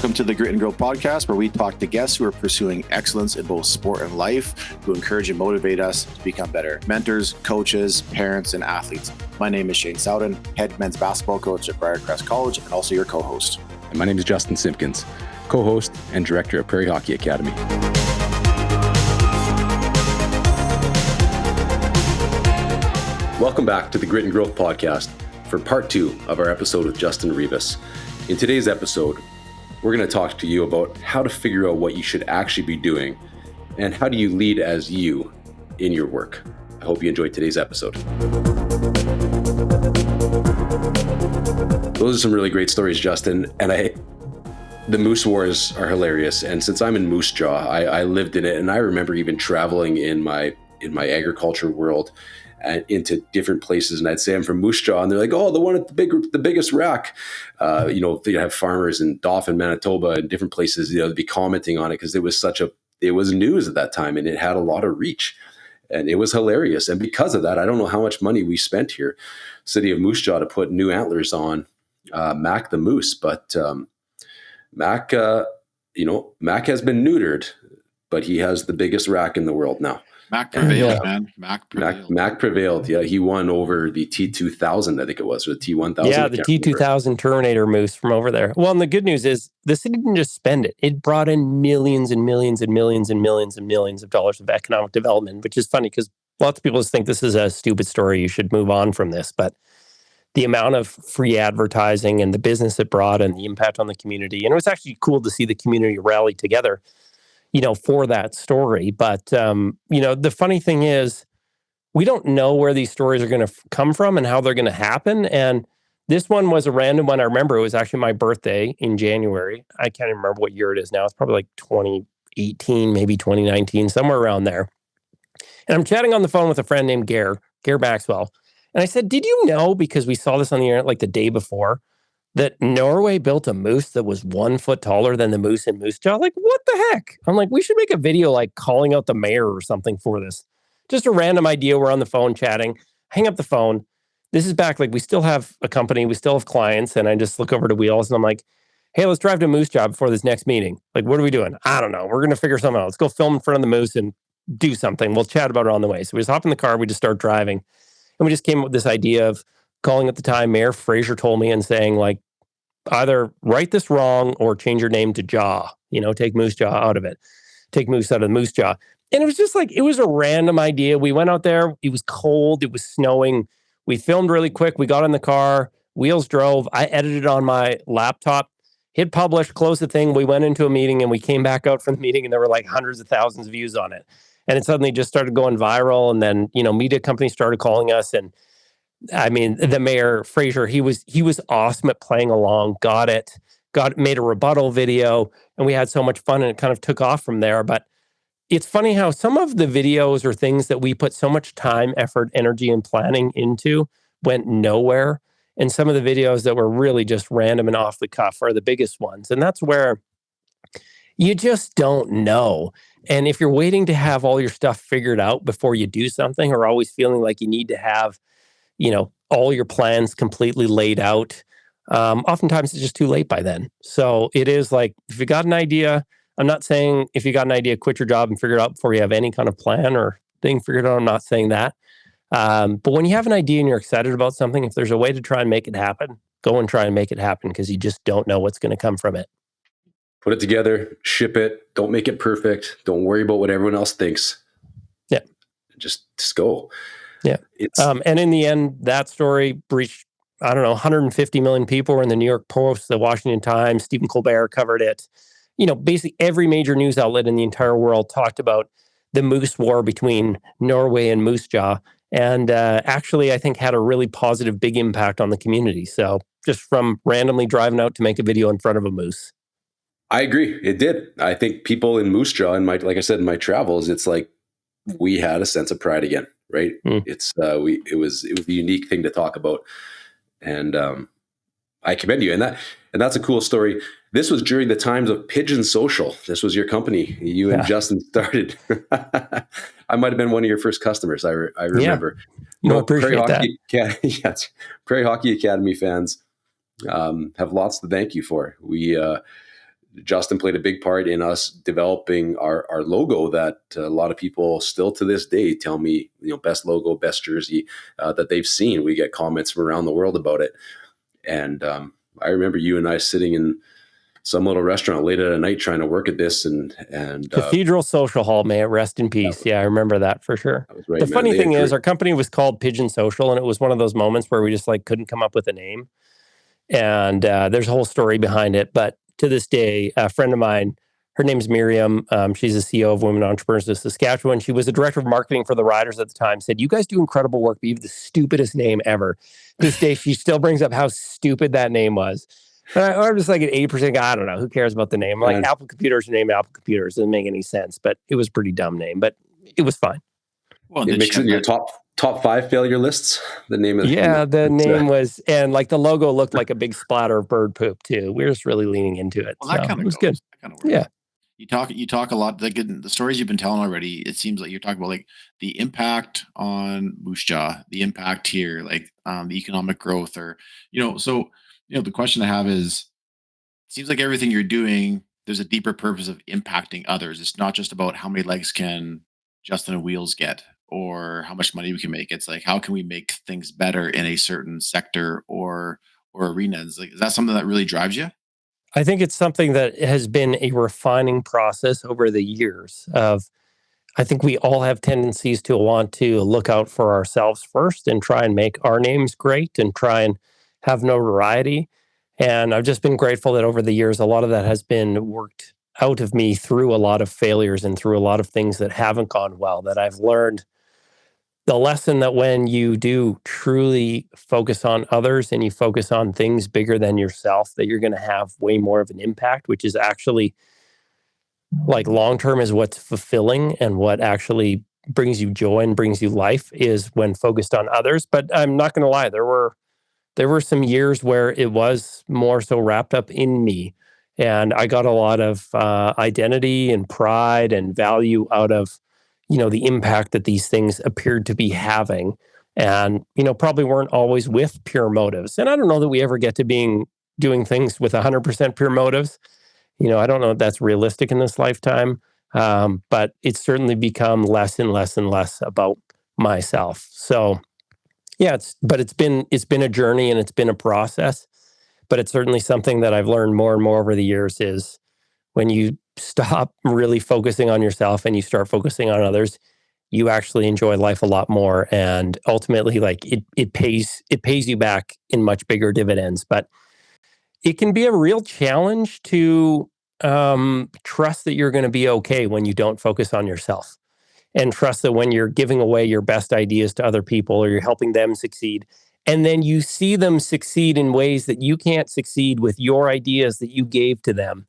Welcome to the Grit and Grow podcast, where we talk to guests who are pursuing excellence in both sport and life, who encourage and motivate us to become better mentors, coaches, parents, and athletes. My name is Shane Sowden, head men's basketball coach at Briarcrest College, and also your co-host. And my name is Justin Simpkins, co-host and director of Prairie Hockey Academy. Welcome back to the Grit and Growth podcast for part 2 of our episode with Justin Reves. In today's episode, we're going to talk to you about how to figure out what you should actually be doing and how do you lead as you in your work. I hope you enjoyed today's episode. Those are some really great stories, Justin, and the Moose Wars are hilarious. And since I'm in Moose Jaw, I lived in it, and I remember even traveling in my agriculture world and into different places, and I'd say I'm from Moose Jaw, and they're like, "Oh, the one at the biggest rack." They have farmers in Dauphin, Manitoba, and different places. They'd be commenting on it because it was news at that time, and it had a lot of reach, and it was hilarious. And because of that, I don't know how much money we spent here, city of Moose Jaw, to put new antlers on Mac the Moose, but Mac, Mac has been neutered, but he has the biggest rack in the world now. Mac prevailed, man. Mac prevailed. Yeah, he won over the T2000, I think it was, or the T1000. Yeah, the T2000 Terminator Moose from over there. Well, and the good news is the city didn't just spend it. It brought in millions and millions and millions and millions and millions of dollars of economic development, which is funny because lots of people just think this is a stupid story. You should move on from this. But the amount of free advertising and the business it brought and the impact on the community. And it was actually cool to see the community rally together, for that story. But, the funny thing is, we don't know where these stories are going to come from and how they're going to happen. And this one was a random one. I remember it was actually my birthday in January. I can't even remember what year it is now. It's probably like 2018, maybe 2019, somewhere around there. And I'm chatting on the phone with a friend named Gare Maxwell. And I said, "Did you know," because we saw this on the internet like the day before, that Norway built a moose that was 1 foot taller than the moose in Moose Jaw? Like, what the heck? I'm like, we should make a video like calling out the mayor or something for this. Just a random idea. We're on the phone chatting, hang up the phone. This is back, like we still have a company, we still have clients. And I just look over to Wheels and I'm like, "Hey, let's drive to Moose Jaw before this next meeting. Like, what are we doing? I don't know. We're going to figure something out. Let's go film in front of the moose and do something. We'll chat about it on the way." So we just hop in the car. We just start driving. And we just came up with this idea of calling at the time, Mayor Fraser told me, and saying, like, either write this wrong or change your name to Jaw, take Moose Jaw out of it. Take Moose out of the Moose Jaw. And it was just like, it was a random idea. We went out there. It was cold. It was snowing. We filmed really quick. We got in the car. Wheels drove. I edited on my laptop, hit publish, closed the thing. We went into a meeting and we came back out from the meeting and there were like hundreds of thousands of views on it. And it suddenly just started going viral. And then, media companies started calling us. And I mean, the mayor, Fraser, he was awesome at playing along, made a rebuttal video, and we had so much fun, and it kind of took off from there. But it's funny how some of the videos or things that we put so much time, effort, energy, and planning into went nowhere. And some of the videos that were really just random and off the cuff are the biggest ones. And that's where you just don't know. And if you're waiting to have all your stuff figured out before you do something, or always feeling like you need to have, all your plans completely laid out, oftentimes it's just too late by then. So it is like, if you got an idea, I'm not saying if you got an idea, quit your job and figure it out before you have any kind of plan or thing figured out. I'm not saying that. But when you have an idea and you're excited about something, if there's a way to try and make it happen, go and try and make it happen, because you just don't know what's going to come from it. Put it together, ship it. Don't make it perfect. Don't worry about what everyone else thinks. Yeah. Just go. Yeah. And in the end, that story reached, 150 million people were in the New York Post, the Washington Times, Stephen Colbert covered it. Basically every major news outlet in the entire world talked about the moose war between Norway and Moose Jaw. And actually, I think had a really positive, big impact on the community. So just from randomly driving out to make a video in front of a moose. I agree. It did. I think people in Moose Jaw, like I said, in my travels, it's like we had a sense of pride again, right? It was a unique thing to talk about, and I commend you. And that's a cool story. This was during the times of Pigeon Social. This was your company. You and Justin started. I might have been one of your first customers. I remember. Yeah. Appreciate that. Prairie Hockey Academy fans have lots to thank you for. Justin played a big part in us developing our logo that a lot of people still to this day tell me, best logo, best jersey that they've seen. We get comments from around the world about it. And I remember you and I sitting in some little restaurant late at night trying to work at this, and Cathedral Social Hall, may it rest in peace. Yeah, I remember that for sure. that was right, The man. funny They thing had is, our company was called Pigeon Social, and it was one of those moments where we just like couldn't come up with a name. And there's a whole story behind it. But to this day, a friend of mine, her name's Miriam. She's the CEO of Women Entrepreneurs of Saskatchewan. She was the director of marketing for the Riders at the time. Said, "You guys do incredible work, but you have the stupidest name ever." This day, she still brings up how stupid that name was. And I'm just like an 80% guy. I don't know. Who cares about the name? Like And- Apple Computers named Apple Computers. Doesn't make any sense, but it was a pretty dumb name, but it was fine. Well, it makes it in your top 5 failure lists. The name of the name was, and like the logo looked like a big splatter of bird poop too. We were just really leaning into it. Well, that so kind of it was good. That kind of works. Yeah. You talk a lot, like in the stories you've been telling already. It seems like you're talking about like the impact on Moose Jaw, the impact here, like the economic growth, or the question I have is, it seems like everything you're doing, there's a deeper purpose of impacting others. It's not just about how many legs can Justin and Wheels get or how much money we can make. It's like, how can we make things better in a certain sector or arena? Is that something that really drives you? I think it's something that has been a refining process over the years of, I think we all have tendencies to want to look out for ourselves first and try and make our names great and try and have notoriety. And I've just been grateful that over the years, a lot of that has been worked out of me through a lot of failures and through a lot of things that haven't gone well, that I've learned the lesson that when you do truly focus on others and you focus on things bigger than yourself, that you're going to have way more of an impact, which is actually like long term is what's fulfilling and what actually brings you joy and brings you life is when focused on others. But I'm not going to lie, there were some years where it was more so wrapped up in me, and I got a lot of identity and pride and value out of the impact that these things appeared to be having, and probably weren't always with pure motives. And I don't know that we ever get to doing things with 100% pure motives. I don't know if that's realistic in this lifetime, but it's certainly become less and less and less about myself. So, yeah, it's been a journey and it's been a process, but it's certainly something that I've learned more and more over the years is when you stop really focusing on yourself and you start focusing on others, you actually enjoy life a lot more, and ultimately, like it pays you back in much bigger dividends. But it can be a real challenge to trust that you're going to be okay when you don't focus on yourself, and trust that when you're giving away your best ideas to other people or you're helping them succeed, and then you see them succeed in ways that you can't succeed with your ideas that you gave to them.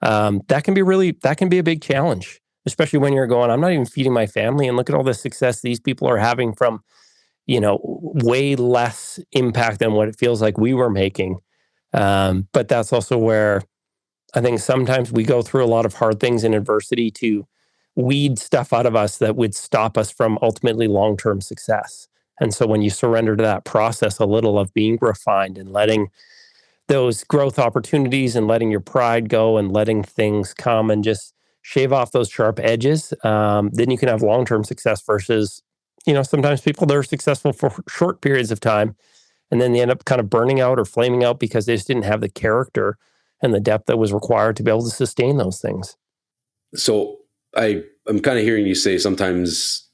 That can be a big challenge, especially when you're going, I'm not even feeding my family, and look at all the success these people are having from, way less impact than what it feels like we were making. But that's also where I think sometimes we go through a lot of hard things in adversity to weed stuff out of us that would stop us from ultimately long-term success. And so when you surrender to that process a little of being refined and letting those growth opportunities and letting your pride go and letting things come and just shave off those sharp edges, then you can have long-term success versus, sometimes people that are successful for short periods of time and then they end up kind of burning out or flaming out because they just didn't have the character and the depth that was required to be able to sustain those things. So I'm kind of hearing you say sometimes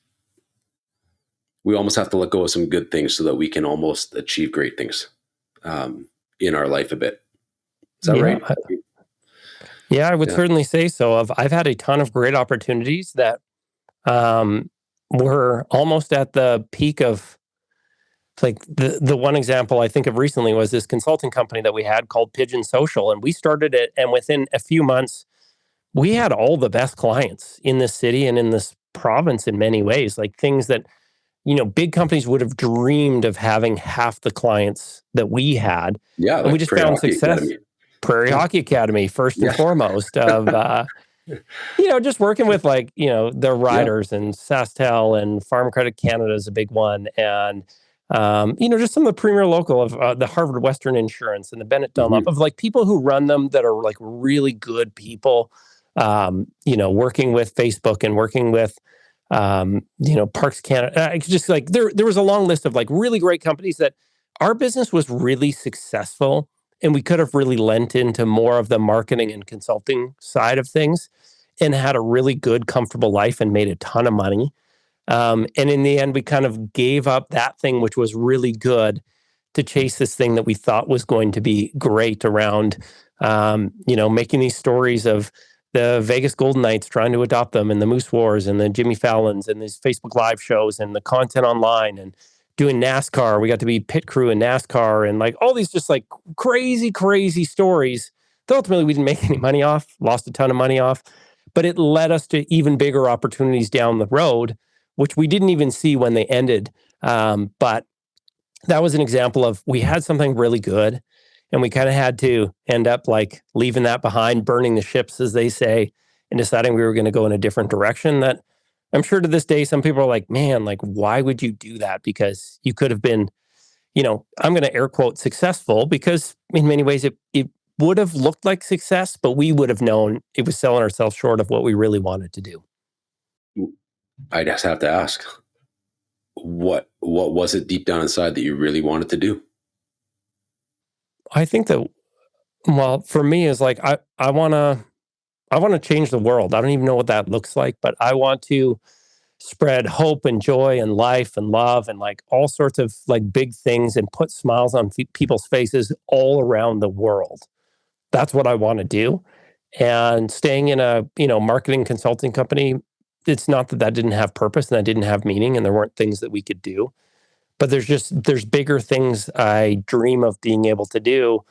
we almost have to let go of some good things so that we can almost achieve great things in our life a bit. Is that right? Yeah, I would certainly say so. I've had a ton of great opportunities that were almost at the peak of, like the one example I think of recently was this consulting company that we had called Pigeon Social, and we started it, and within a few months, we had all the best clients in this city and in this province in many ways, like things that, big companies would have dreamed of having half the clients that we had. Yeah. And we just found success. Academy. Prairie Hockey Academy, first and foremost, of, just working with the Riders and SaskTel, and Farm Credit Canada is a big one. And Just some of the premier local of the Harvard Western Insurance and the Bennett Dunlop, Mm-hmm. of like people who run them that are like really good people, working with Facebook and working with, Parks Canada. I could just like, there was a long list of like really great companies that our business was really successful, and we could have really lent into more of the marketing and consulting side of things and had a really good, comfortable life and made a ton of money. And in the end, we kind of gave up that thing, which was really good, to chase this thing that we thought was going to be great around, making these stories of the Vegas Golden Knights trying to adopt them, and the Moose Wars and the Jimmy Fallons and these Facebook Live shows and the content online, and doing NASCAR. We got to be pit crew in NASCAR, and like all these just like crazy, crazy stories that ultimately we didn't make any money off, lost a ton of money off, but it led us to even bigger opportunities down the road, which we didn't even see when they ended. But that was an example of, we had something really good, and we kind of had to end up like leaving that behind, burning the ships, as they say, and deciding we were going to go in a different direction. That I'm sure to this day, some people are like, man, like, why would you do that? Because you could have been, I'm going to air quote successful, because in many ways it would have looked like success, but we would have known it was selling ourselves short of what we really wanted to do. I just have to ask, what was it deep down inside that you really wanted to do? I think that, well, for me is like, I want to change the world. I don't even know what that looks like, but I want to spread hope and joy and life and love and like all sorts of like big things, and put smiles on people's faces all around the world. That's what I want to do. And staying in a, marketing consulting company, it's not that that didn't have purpose and that didn't have meaning and there weren't things that we could do, but there's bigger things I dream of being able to do.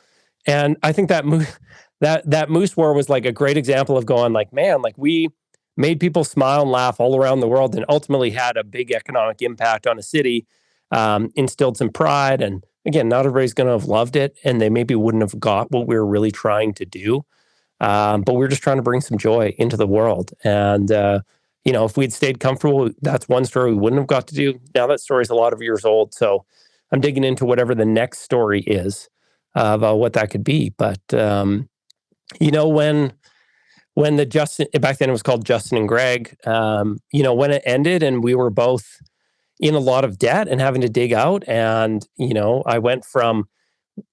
And I think that Moose War was like a great example of going like, man, like we made people smile and laugh all around the world, and ultimately had a big economic impact on a city, instilled some pride. And again, not everybody's going to have loved it, and they maybe wouldn't have got what we were really trying to do. But we're just trying to bring some joy into the world. And, if we'd stayed comfortable, that's one story we wouldn't have got to do. Now that story's a lot of years old. So I'm digging into whatever the next story is of what that could be. But, when the Justin, back then it was called Justin and Greg, when it ended and we were both in a lot of debt and having to dig out. And, I went from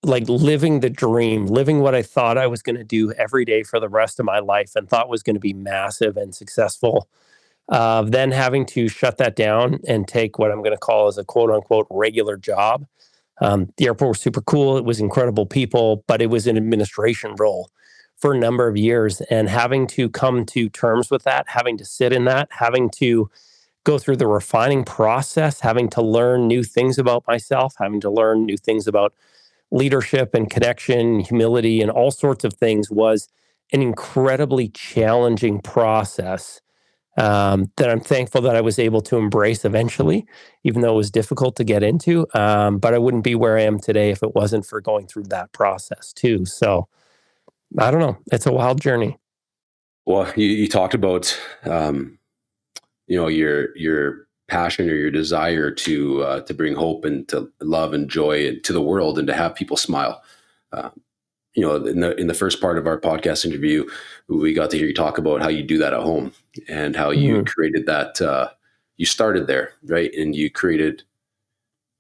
like living the dream, living what I thought I was going to do every day for the rest of my life and thought was going to be massive and successful. Then having to shut that down and take what I'm going to call as a quote unquote regular job. The airport was super cool. It was incredible people, but it was an administration role for a number of years. And having to come to terms with that, having to sit in that, having to go through the refining process, having to learn new things about myself, having to learn new things about leadership and connection, humility, and all sorts of things, was an incredibly challenging process, that I'm thankful that I was able to embrace eventually, even though it was difficult to get into. But I wouldn't be where I am today if it wasn't for going through that process too. So I don't know. It's a wild journey. Well, you talked about, your passion or your desire to bring hope and to love and joy to the world and to have people smile. Uh, in the first part of our podcast interview, we got to hear you talk about how you do that at home and how you created that. You started there, right, and you created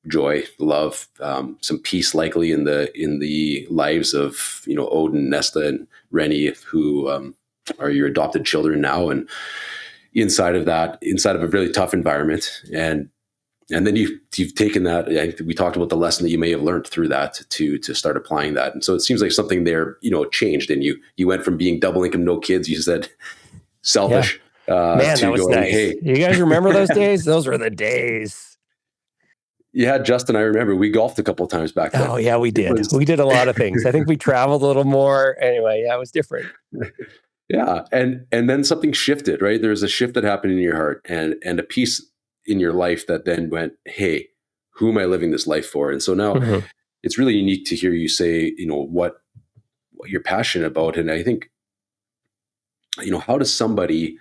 joy, love, some peace, likely in the lives of Odin, Nesta, and Rennie, who are your adopted children now, and inside of a really tough environment, and then you've taken that. We talked about the lesson that you may have learned through that to start applying that. And so it seems like something there, changed. And you went from being double income, no kids, you said selfish, Man, to that was going, nice. hey, You guys remember those days? Those were the days. yeah, Justin, I remember we golfed a couple of times back then. Oh yeah, we did. We did a lot of things. I think we traveled a little more. Anyway, yeah, it was different. Yeah. And then something shifted, right? There's a shift that happened in your heart and a piece in your life that then went, hey, who am I living this life for? And so now it's really unique to hear you say, what you're passionate about. And I think, how does somebody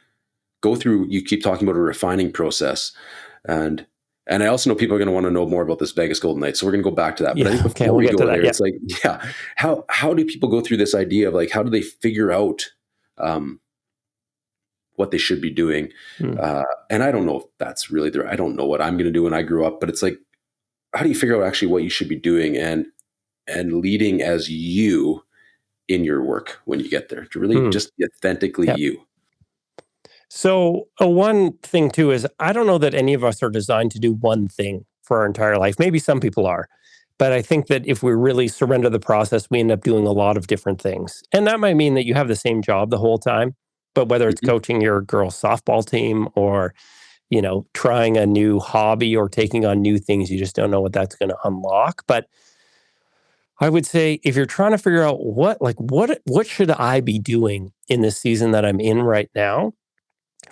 go through, you keep talking about a refining process, and And I also know people are going to want to know more about this Vegas Golden Knights. So we're going to go back to that. But I Yeah. think Okay. before We'll we get to go that. there, Yeah. it's like, how do people go through this idea of like, how do they figure out what they should be doing? Mm. And I don't know if that's really there. I don't know what I'm going to do when I grew up, but it's like, how do you figure out actually what you should be doing and leading as you in your work when you get there to really just be authentically Yep. you? So one thing too is I don't know that any of us are designed to do one thing for our entire life. Maybe some people are, but I think that if we really surrender the process, we end up doing a lot of different things. And that might mean that you have the same job the whole time, but whether it's Mhm. coaching your girls softball team or, trying a new hobby or taking on new things, you just don't know what that's going to unlock. But I would say if you're trying to figure out what should I be doing in this season that I'm in right now,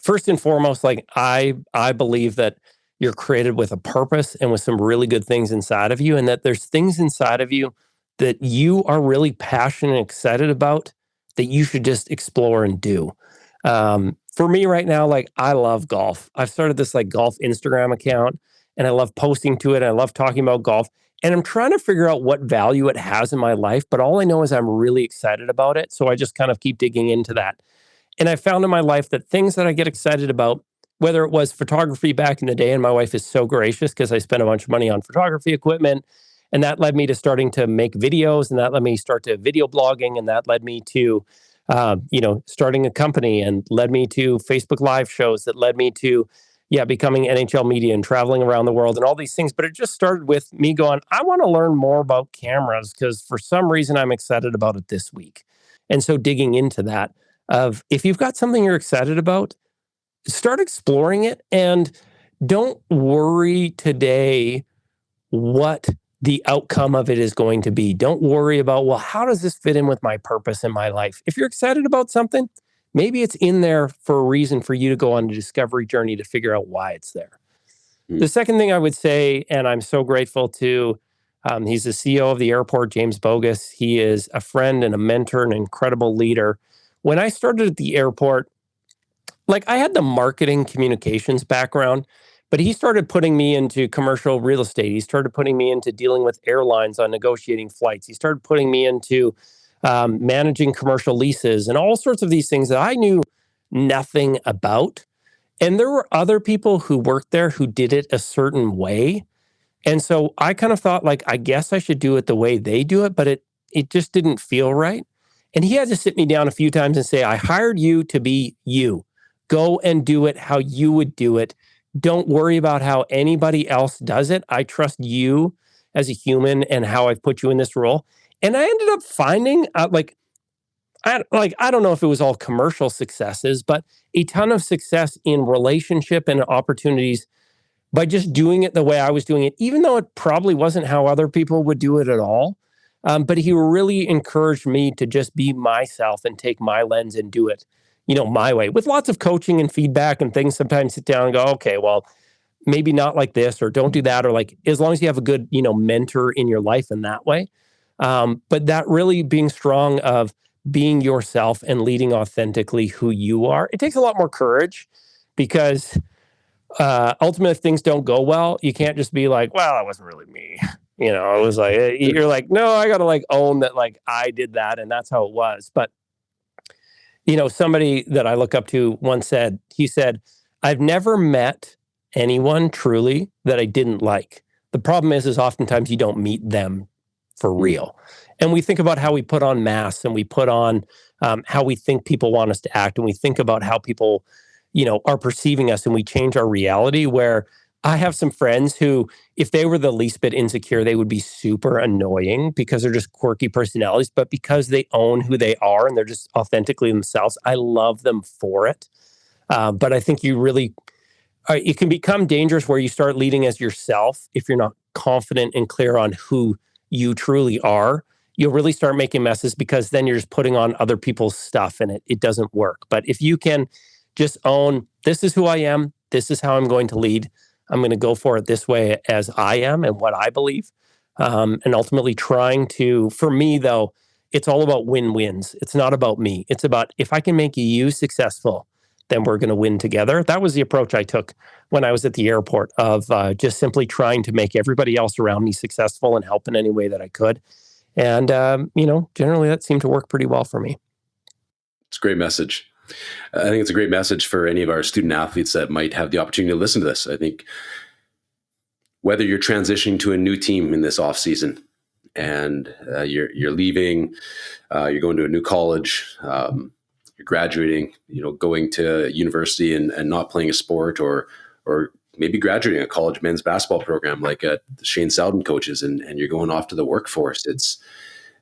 first and foremost, like I believe that you're created with a purpose and with some really good things inside of you, and that there's things inside of you that you are really passionate and excited about that you should just explore and do. For me right now, like I love golf. I've started this like golf Instagram account, and I love posting to it. I love talking about golf, and I'm trying to figure out what value it has in my life. But all I know is I'm really excited about it, so I just kind of keep digging into that. And I found in my life that things that I get excited about, whether it was photography back in the day, and my wife is so gracious because I spent a bunch of money on photography equipment, and that led me to starting to make videos, and that led me start to video blogging, and that led me to, starting a company, and led me to Facebook Live shows, that led me to, becoming NHL media and traveling around the world and all these things. But it just started with me going, I want to learn more about cameras because for some reason I'm excited about it this week. And so digging into that of if you've got something you're excited about, start exploring it and don't worry today what the outcome of it is going to be. Don't worry about, well, how does this fit in with my purpose in my life? If you're excited about something, maybe it's in there for a reason for you to go on a discovery journey to figure out why it's there. Mm. The second thing I would say, and I'm so grateful to, he's the CEO of the airport, James Bogus. He is a friend and a mentor, an incredible leader. When I started at the airport, like I had the marketing communications background, but he started putting me into commercial real estate. He started putting me into dealing with airlines on negotiating flights. He started putting me into managing commercial leases and all sorts of these things that I knew nothing about. And there were other people who worked there who did it a certain way. And so I kind of thought like, I guess I should do it the way they do it, but it just didn't feel right. And he had to sit me down a few times and say, I hired you to be you. Go and do it how you would do it. Don't worry about how anybody else does it. I trust you as a human and how I've put you in this role. And I ended up finding out I don't know if it was all commercial successes, but a ton of success in relationship and opportunities by just doing it the way I was doing it, even though it probably wasn't how other people would do it at all. But he really encouraged me to just be myself and take my lens and do it, my way with lots of coaching and feedback and things. Sometimes sit down and go, okay, well, maybe not like this, or don't do that. Or like, as long as you have a good, mentor in your life in that way. But that really being strong of being yourself and leading authentically who you are, it takes a lot more courage because ultimately, if things don't go well, you can't just be like, well, that wasn't really me. It was like, you're like, no, I got to like own that, like I did that and that's how it was. But, somebody that I look up to once said, he said, I've never met anyone truly that I didn't like. The problem is oftentimes you don't meet them for real. And we think about how we put on masks and we put on how we think people want us to act. And we think about how people are perceiving us and we change our reality where I have some friends who, if they were the least bit insecure, they would be super annoying because they're just quirky personalities. But because they own who they are and they're just authentically themselves, I love them for it. But I think it can become dangerous where you start leading as yourself. If you're not confident and clear on who you truly are, you'll really start making messes because then you're just putting on other people's stuff and it doesn't work. But if you can just own, this is who I am, this is how I'm going to lead, I'm going to go for it this way as I am and what I believe. And ultimately for me though, it's all about win-wins. It's not about me. It's about if I can make you successful, then we're going to win together. That was the approach I took when I was at the airport of just simply trying to make everybody else around me successful and help in any way that I could. And, generally that seemed to work pretty well for me. It's a great message. I think it's a great message for any of our student athletes that might have the opportunity to listen to this. I think whether you're transitioning to a new team in this off season and you're leaving, you're going to a new college, you're graduating, going to university and not playing a sport, or maybe graduating a college men's basketball program like Shane Sowden coaches, and you're going off to the workforce. It's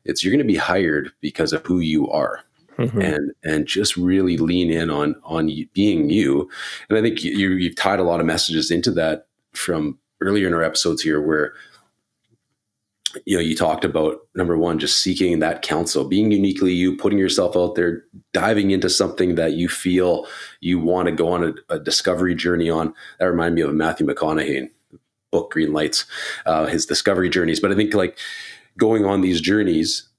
you're going to be hired because of who you are. Mm-hmm. And just really lean in on being you. And I think you've tied a lot of messages into that from earlier in our episodes here, where you talked about, number one, just seeking that counsel, being uniquely you, putting yourself out there, diving into something that you feel you want to go on a discovery journey on. That reminded me of Matthew McConaughey book Green Lights, his discovery journeys. But I think like going on these journeys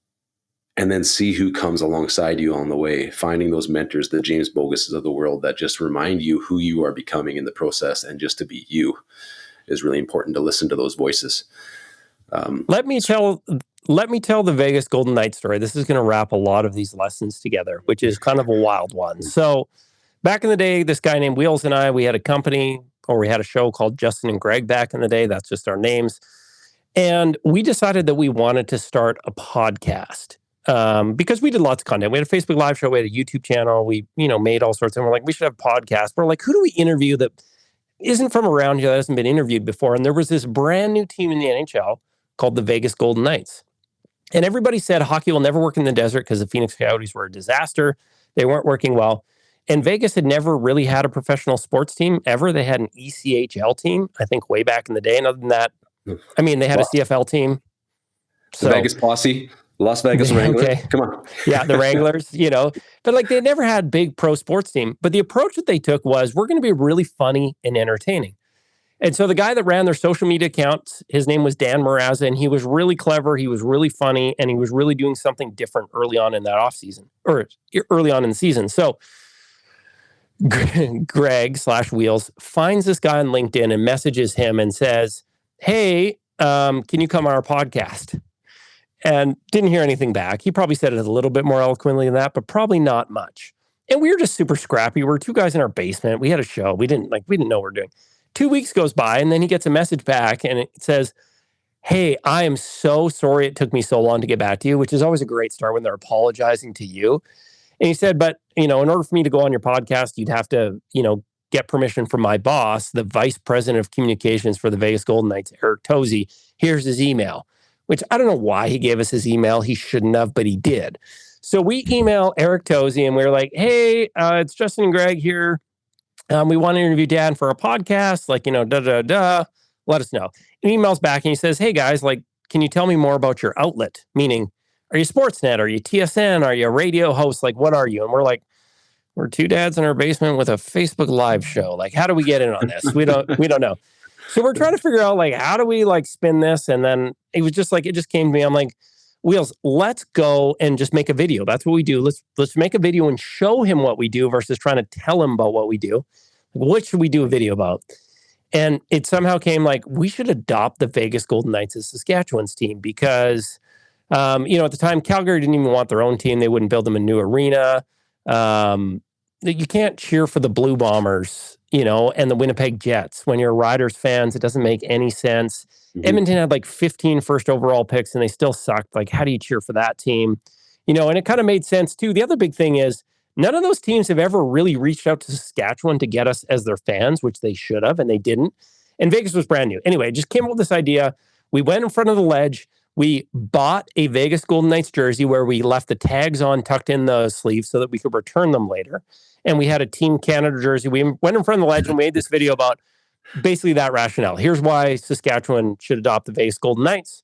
and then see who comes alongside you on the way, finding those mentors, the James Boguses of the world that just remind you who you are becoming in the process, and just to be you is really important, to listen to those voices. Let me tell the Vegas Golden Knights story. This is going to wrap a lot of these lessons together, which is kind of a wild one. So back in the day, this guy named Wheels and I, we had a company, or we had a show called Justin and Greg back in the day. That's just our names. And we decided that we wanted to start a podcast. Because we did lots of content. We had a Facebook Live show, we had a YouTube channel, we, made all sorts, and we're like, we should have podcasts. We're like, who do we interview that isn't from around here, that hasn't been interviewed before? And there was this brand new team in the NHL called the Vegas Golden Knights. And everybody said hockey will never work in the desert because the Phoenix Coyotes were a disaster. They weren't working well. And Vegas had never really had a professional sports team ever. They had an ECHL team, I think, way back in the day. And other than that, they had a CFL team. So, the Vegas Posse. Las Vegas Wranglers. Okay. Come on. Yeah, the Wranglers, But like they never had big pro sports team. But the approach that they took was, we're going to be really funny and entertaining. And so the guy that ran their social media accounts, his name was Dan Maraza, and he was really clever, he was really funny, and he was really doing something different early on in that off season, or early on in the season. So Greg/Wheels finds this guy on LinkedIn and messages him and says, hey, can you come on our podcast? And didn't hear anything back. He probably said it a little bit more eloquently than that, but probably not much. And we were just super scrappy. We were two guys in our basement. We had a show. We didn't know what we were doing. 2 weeks goes by, and then he gets a message back, and it says, hey, I am so sorry it took me so long to get back to you, which is always a great start when they're apologizing to you. And he said, but, in order for me to go on your podcast, you'd have to, get permission from my boss, the vice president of communications for the Vegas Golden Knights, Eric Tozy. Here's his email. Which I don't know why he gave us his email. He shouldn't have, but he did. So we email Eric Tozy, and we're like, hey, it's Justin and Greg here. We want to interview Dan for a podcast. Let us know. And he emails back and he says, hey guys, can you tell me more about your outlet? Meaning, are you Sportsnet? Are you TSN? Are you a radio host? What are you? And we're like, we're two dads in our basement with a Facebook Live show. How do we get in on this? We don't know. So we're trying to figure out, how do we, spin this? And then it was just it just came to me. I'm like, Wheels, let's go and just make a video. That's what we do. Let's make a video and show him what we do versus trying to tell him about what we do. What should we do a video about? And it somehow came we should adopt the Vegas Golden Knights as Saskatchewan's team because, at the time, Calgary didn't even want their own team. They wouldn't build them a new arena. You can't cheer for the Blue Bombers, and the Winnipeg Jets. When you're Riders fans, it doesn't make any sense. Mm-hmm. Edmonton had 15 first overall picks and they still sucked. How do you cheer for that team? And it kind of made sense too. The other big thing is none of those teams have ever really reached out to Saskatchewan to get us as their fans, which they should have, and they didn't. And Vegas was brand new. Anyway, just came up with this idea. We went in front of the ledge. We bought a Vegas Golden Knights jersey where we left the tags on tucked in the sleeve so that we could return them later. And we had a Team Canada jersey. We went in front of the ledge and made this video about basically that rationale. Here's why Saskatchewan should adopt the Vegas Golden Knights.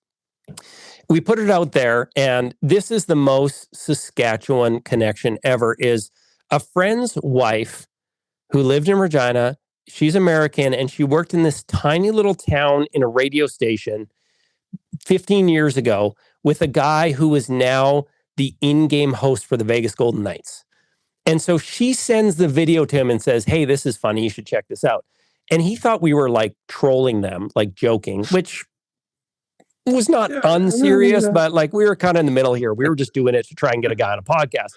We put it out there, and this is the most Saskatchewan connection ever, is a friend's wife who lived in Regina. She's American, and she worked in this tiny little town in a radio station 15 years ago with a guy who is now the in-game host for the Vegas Golden Knights. And so she sends the video to him and says, hey, this is funny. You should check this out. And he thought we were like trolling them, like joking, which was not unserious, but like we were kind of in the middle here. We were just doing it to try and get a guy on a podcast.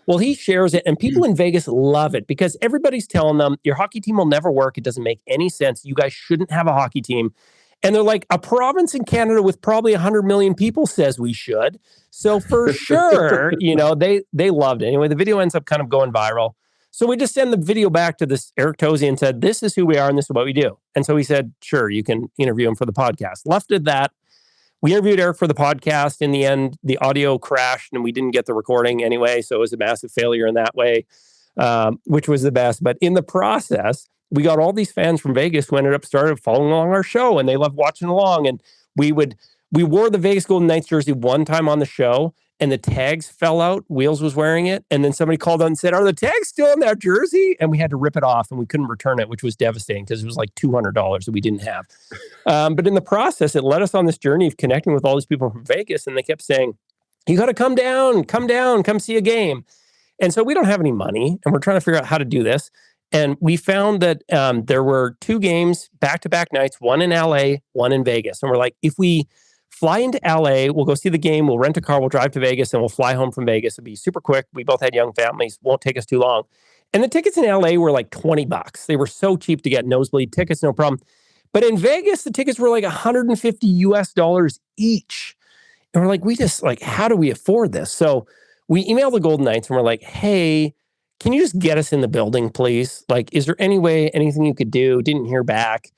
Well, he shares it, and people in Vegas love it because everybody's telling them your hockey team will never work. It doesn't make any sense. You guys shouldn't have a hockey team. And they're like, a province in Canada with probably 100 million people says we should. So for sure, they loved it. Anyway, the video ends up kind of going viral. So we just send the video back to this Eric Tozy and said, this is who we are and this is what we do. And so he said, sure, you can interview him for the podcast. Left it that. We interviewed Eric for the podcast. In the end, the audio crashed and we didn't get the recording anyway. So it was a massive failure in that way, which was the best. But in the process, we got all these fans from Vegas who ended up started following along our show, and they loved watching along. And we wore the Vegas Golden Knights jersey one time on the show, and the tags fell out. Wheels was wearing it. And then somebody called on and said, are the tags still in that jersey? And we had to rip it off, and we couldn't return it, which was devastating because it was like $200 that we didn't have. But in the process, it led us on this journey of connecting with all these people from Vegas. And they kept saying, you got to come down, come see a game. And so we don't have any money, and we're trying to figure out how to do this. And we found that there were 2 games, back-to-back nights, one in LA, one in Vegas. And we're like, if we fly into LA, we'll go see the game, we'll rent a car, we'll drive to Vegas, and we'll fly home from Vegas. It'll be super quick. We both had young families. Won't take us too long. And the tickets in LA were like $20. They were so cheap to get nosebleed tickets, no problem. But in Vegas, the tickets were like $150 each. And we're like, how do we afford this? So we emailed the Golden Knights and we're like, hey, can you just get us in the building, please? Like, is there anything you could do? Didn't hear back.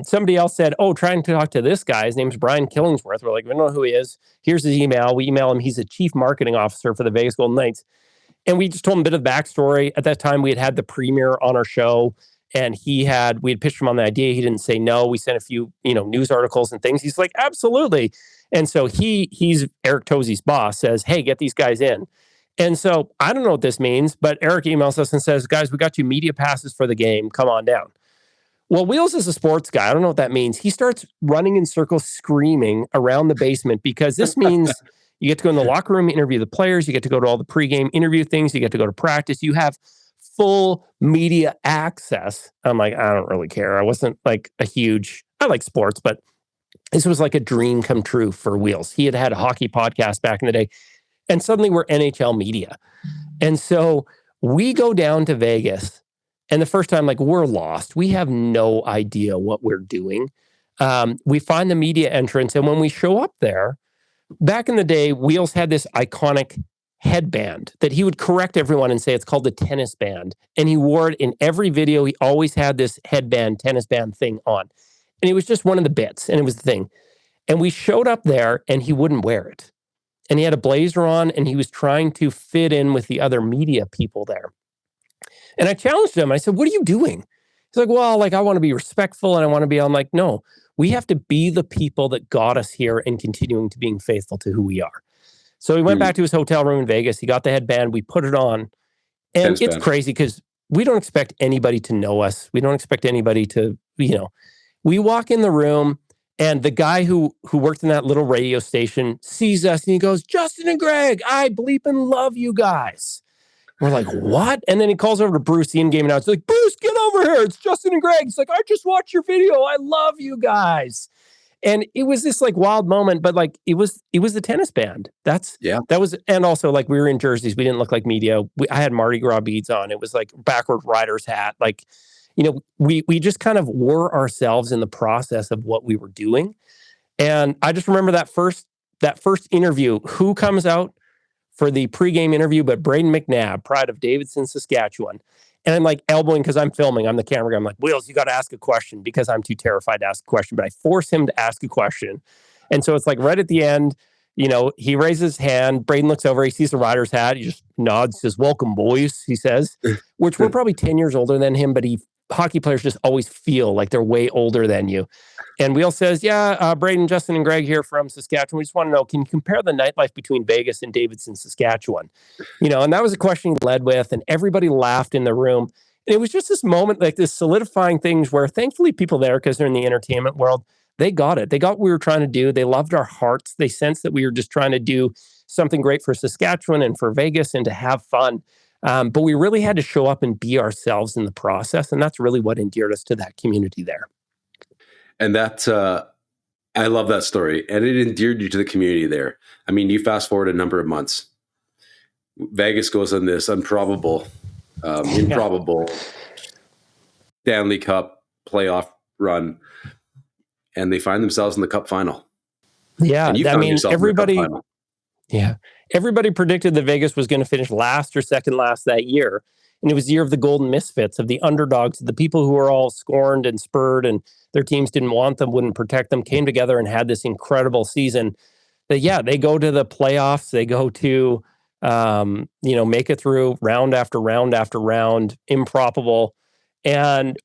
Somebody else said, try and talk to this guy. His name's Brian Killingsworth. We're like, we don't know who he is. Here's his email. We email him. He's the chief marketing officer for the Vegas Golden Knights. And we just told him a bit of backstory. At that time, we had the premier on our show, and we had pitched him on the idea. He didn't say no. We sent a few, news articles and things. He's like, absolutely. And so he's Eric Tozy's boss, says, hey, get these guys in. And so I don't know what this means, but Eric emails us and says, guys, we got you media passes for the game. Come on down. Well, Wheels is a sports guy. I don't know what that means. He starts running in circles, screaming around the basement because this means you get to go in the locker room, interview the players. You get to go to all the pregame interview things. You get to go to practice. You have full media access. I'm like, I don't really care. I wasn't like I like sports, but this was like a dream come true for Wheels. He had a hockey podcast back in the day, and suddenly we're NHL media. And so we go down to Vegas. And the first time, we're lost. We have no idea what we're doing. We find the media entrance. And when we show up there, back in the day, Wheels had this iconic headband that he would correct everyone and say it's called the tennis band. And he wore it in every video. He always had this headband, tennis band thing on. And it was just one of the bits. And it was the thing. And we showed up there and he wouldn't wear it. And he had a blazer on and he was trying to fit in with the other media people there. And I challenged him. I said, what are you doing? He's like, well, I want to be respectful and I want to be, I'm like, no, we have to be the people that got us here and continuing to being faithful to who we are. So he went back to his hotel room in Vegas. He got the headband. We put it on. And it's crazy because we don't expect anybody to know us. We don't expect anybody to, we walk in the room and the guy who worked in that little radio station sees us and he goes, Justin and Greg, I bleep and love you guys. We're like, what? And then he calls over to Bruce, the in-game announcer. Like, Bruce, get over here. It's Justin and Greg. He's like, I just watched your video. I love you guys. And it was this wild moment, but it was the tennis band. And also we were in jerseys. We didn't look like media. I had Mardi Gras beads on. It was backward rider's hat. We just kind of wore ourselves in the process of what we were doing. And I just remember that first interview, who comes out for the pregame interview, but Braden McNabb, pride of Davidson, Saskatchewan. And I'm elbowing because I'm filming. I'm the camera guy. I'm like, Wheels, you got to ask a question because I'm too terrified to ask a question, but I force him to ask a question. And so it's right at the end, he raises his hand. Braden looks over. He sees the rider's hat. He just nods, says, welcome, boys, he says, which we're probably 10 years older than him, but hockey players just always feel like they're way older than you. And Wheels says, Braden, Justin, and Greg here from Saskatchewan. We just want to know, can you compare the nightlife between Vegas and Davidson, Saskatchewan? And that was a question he led with, and everybody laughed in the room. And it was just this moment, this solidifying things where thankfully people there, because they're in the entertainment world, they got it. They got what we were trying to do. They loved our hearts. They sensed that we were just trying to do something great for Saskatchewan and for Vegas and to have fun. But we really had to show up and be ourselves in the process. And that's really what endeared us to that community there. And that, I love that story. And it endeared you to the community there. I mean, you fast forward a number of months. Vegas goes on this improbable Stanley Cup playoff run, and they find themselves in the Cup final. Yeah, and you found yourself everybody. in the Cup final. Yeah, everybody predicted that Vegas was going to finish last or second last that year, and it was the year of the golden misfits, of the underdogs, the people who were all scorned and spurred, and their teams didn't want them, wouldn't protect them, came together and had this incredible season. That they go to the playoffs, they go to make it through round after round after round, improbable. And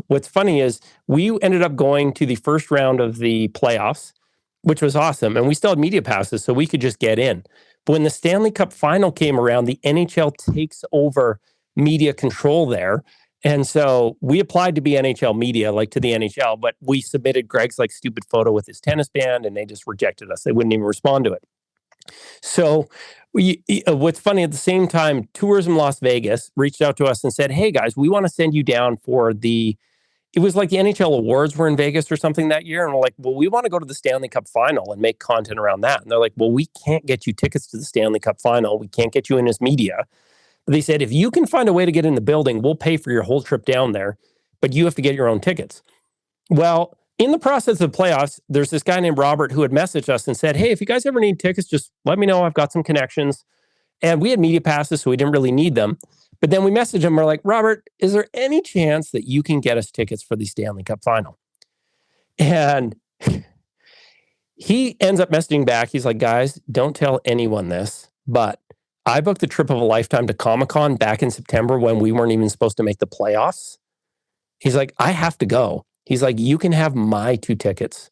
what's funny is we ended up going to the first round of the playoffs, which was awesome. And we still had media passes, so we could just get in. But when the Stanley Cup final came around, the NHL takes over media control there. And so we applied to be NHL media, like to the NHL, but we submitted Greg's stupid photo with his tennis band, and they just rejected us. They wouldn't even respond to it. So what's funny, at the same time, Tourism Las Vegas reached out to us and said, hey guys, we want to send you down for it was like the NHL awards were in Vegas or something that year. And we're like, well, we want to go to the Stanley Cup final and make content around that. And they're like, well, we can't get you tickets to the Stanley Cup final. We can't get you in as media. But they said, if you can find a way to get in the building, we'll pay for your whole trip down there, but you have to get your own tickets. Well, in the process of the playoffs, there's this guy named Robert who had messaged us and said, hey, if you guys ever need tickets, just let me know. I've got some connections. And we had media passes, so we didn't really need them. But then we messaged him. We're like, Robert, is there any chance that you can get us tickets for the Stanley Cup final? And he ends up messaging back. He's like, guys, don't tell anyone this, but I booked the trip of a lifetime to Comic-Con back in September when we weren't even supposed to make the playoffs. He's like, I have to go. He's like, you can have my 2 tickets.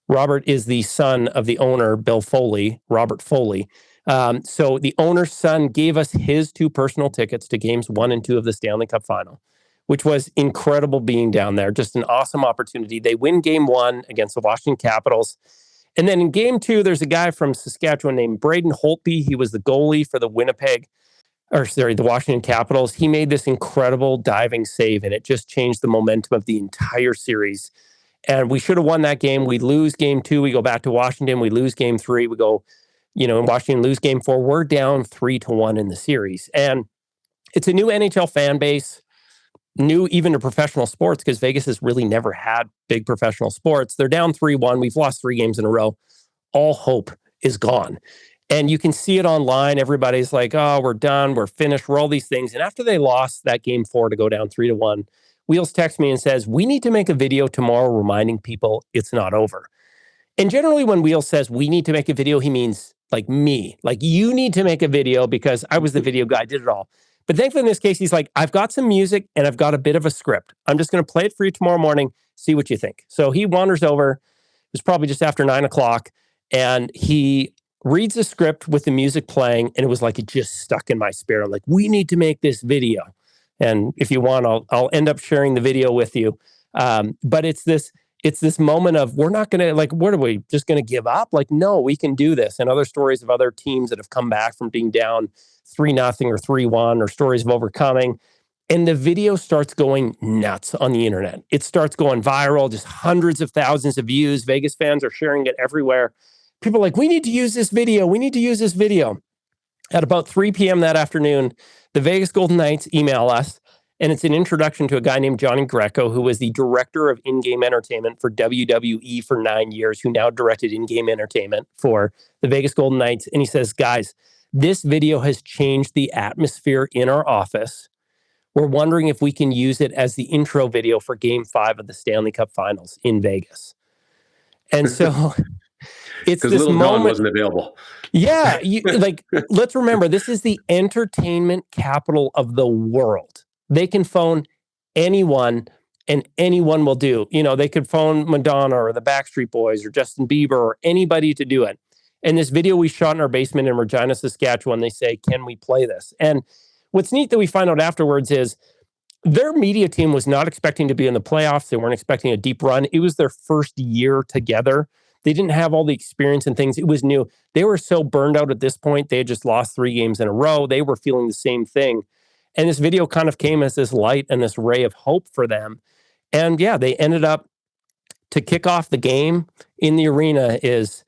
Robert is the son of the owner, Bill Foley, Robert Foley. So the owner's son gave us his 2 personal tickets to games 1 and 2 of the Stanley Cup final, which was incredible being down there. Just an awesome opportunity. They win game 1 against the Washington Capitals. And then in game 2, there's a guy from Saskatchewan named Braden Holtby. He was the goalie for the Washington Capitals. He made this incredible diving save, and it just changed the momentum of the entire series. And we should have won that game. We lose game 2. We go back to Washington. We lose game 3. We go, in Washington, lose game 4. We're down 3-1 in the series. And it's a new NHL fan base, new even to professional sports, because Vegas has really never had big professional sports. They're down 3-1. We've lost 3 games in a row. All hope is gone. And you can see it online. Everybody's like, oh, we're done. We're finished. We're all these things. And after they lost that game 4 to go down 3-1, Wheels texts me and says, we need to make a video tomorrow reminding people it's not over. And generally when Wheels says we need to make a video, he means me. You need to make a video because I was the video guy, did it all. But thankfully in this case, he's like, I've got some music and I've got a bit of a script. I'm just going to play it for you tomorrow morning, see what you think. So he wanders over. It was probably just after 9:00. And he reads the script with the music playing. And it was like it just stuck in my spirit. I'm like, we need to make this video. And if you want, I'll end up sharing the video with you. But it's this moment of, we're not going to, what are we just going to give up? No, we can do this. And other stories of other teams that have come back from being down 3-0 or 3-1, or stories of overcoming. And the video starts going nuts on the internet. It starts going viral, just hundreds of thousands of views. Vegas fans are sharing it everywhere. People are like, we need to use this video. We need to use this video. At about 3 p.m. that afternoon, the Vegas Golden Knights email us, and it's an introduction to a guy named Johnny Greco, who was the director of in-game entertainment for WWE for 9 years, who now directed in-game entertainment for the Vegas Golden Knights. And he says, guys, this video has changed the atmosphere in our office. We're wondering if we can use it as the intro video for Game 5 of the Stanley Cup Finals in Vegas. And so it's this little moment. Don wasn't available. Yeah, let's remember, this is the entertainment capital of the world. They can phone anyone, and anyone will do. They could phone Madonna or the Backstreet Boys or Justin Bieber or anybody to do it. And this video we shot in our basement in Regina, Saskatchewan, they say, can we play this? And what's neat that we find out afterwards is their media team was not expecting to be in the playoffs. They weren't expecting a deep run. It was their first year together. They didn't have all the experience and things. It was new. They were so burned out at this point. They had just lost 3 games in a row. They were feeling the same thing. And this video kind of came as this light and this ray of hope for them. And yeah, they ended up to kick off the game in the arena is,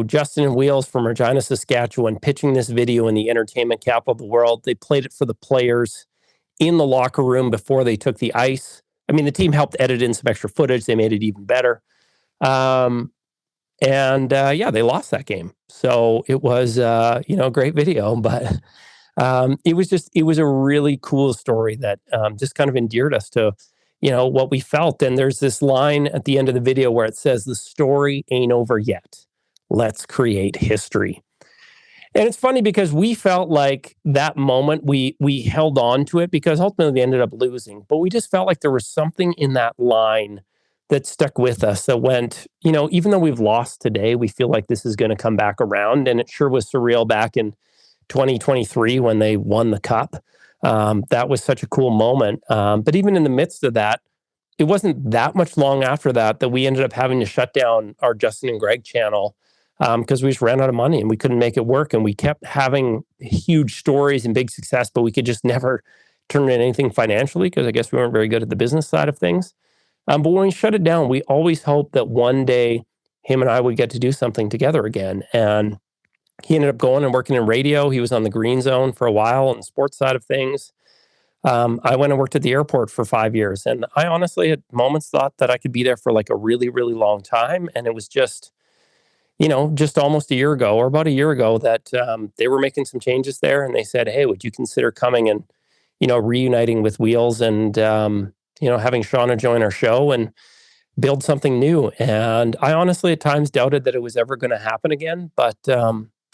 Justin and Wheels from Regina, Saskatchewan, pitching this video in the entertainment capital of the world. They played it for the players in the locker room before they took the ice. I mean, the team helped edit in some extra footage. They made it even better. They lost that game. So it was, a great video, but it was a really cool story that just kind of endeared us to, what we felt. And there's this line at the end of the video where it says, "The story ain't over yet. Let's create history." And it's funny because we felt like that moment we held on to it because ultimately we ended up losing. But we just felt like there was something in that line that stuck with us that went, even though we've lost today, we feel like this is going to come back around. And it sure was surreal back in 2023 when they won the cup. That was such a cool moment. But even in the midst of that, it wasn't that much long after that we ended up having to shut down our Justin and Greg channel because we just ran out of money and we couldn't make it work. And we kept having huge stories and big success, but we could just never turn in anything financially because I guess we weren't very good at the business side of things. But when we shut it down, we always hoped that one day him and I would get to do something together again. And he ended up going and working in radio. He was on the Green Zone for a while on the sports side of things. I went and worked at the airport for 5 years. And I honestly at moments thought that I could be there for like a really, really long time. And it was just almost a year ago or about a year ago that they were making some changes there. And they said, "Hey, would you consider coming and, reuniting with Wheels and, having Shauna join our show and build something new?" And I honestly at times doubted that it was ever going to happen again. But,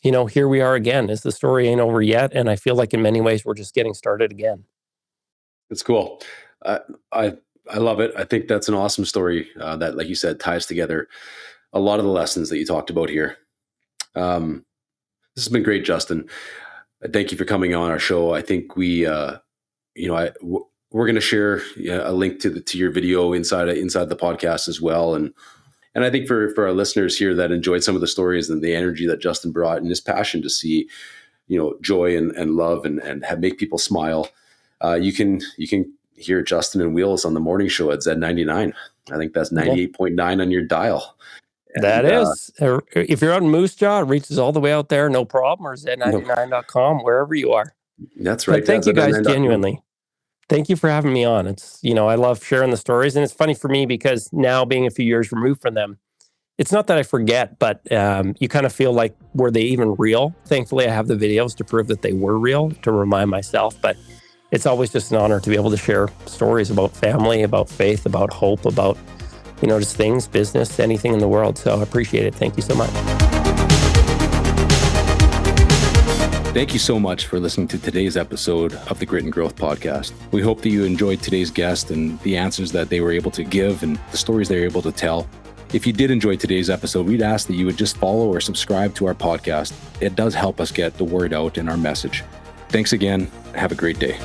here we are again. As the story ain't over yet. And I feel like in many ways we're just getting started again. It's cool. I love it. I think that's an awesome story that, like you said, ties together a lot of the lessons that you talked about here. This has been great, Justin. Thank you for coming on our show. I think we're going to share a link to your video inside the podcast as well. And I think for our listeners here that enjoyed some of the stories and the energy that Justin brought and his passion to see, joy and love and make people smile, you can hear Justin and Wheels on the morning show at Z99. I think that's 98.9 on your dial. And, that is. If you're out in Moose Jaw, it reaches all the way out there, no problem, or Z99.com, wherever you are. That's right. But thank you guys genuinely. Thank you for having me on. It's, I love sharing the stories. And it's funny for me because now being a few years removed from them, it's not that I forget, but you kind of feel like, were they even real? Thankfully, I have the videos to prove that they were real, to remind myself. But it's always just an honor to be able to share stories about family, about faith, about hope, about, just things, business, anything in the world. So I appreciate it. Thank you so much. Thank you so much for listening to today's episode of the Grit and Growth Podcast. We hope that you enjoyed today's guest and the answers that they were able to give and the stories they were able to tell. If you did enjoy today's episode, we'd ask that you would just follow or subscribe to our podcast. It does help us get the word out and our message. Thanks again. Have a great day.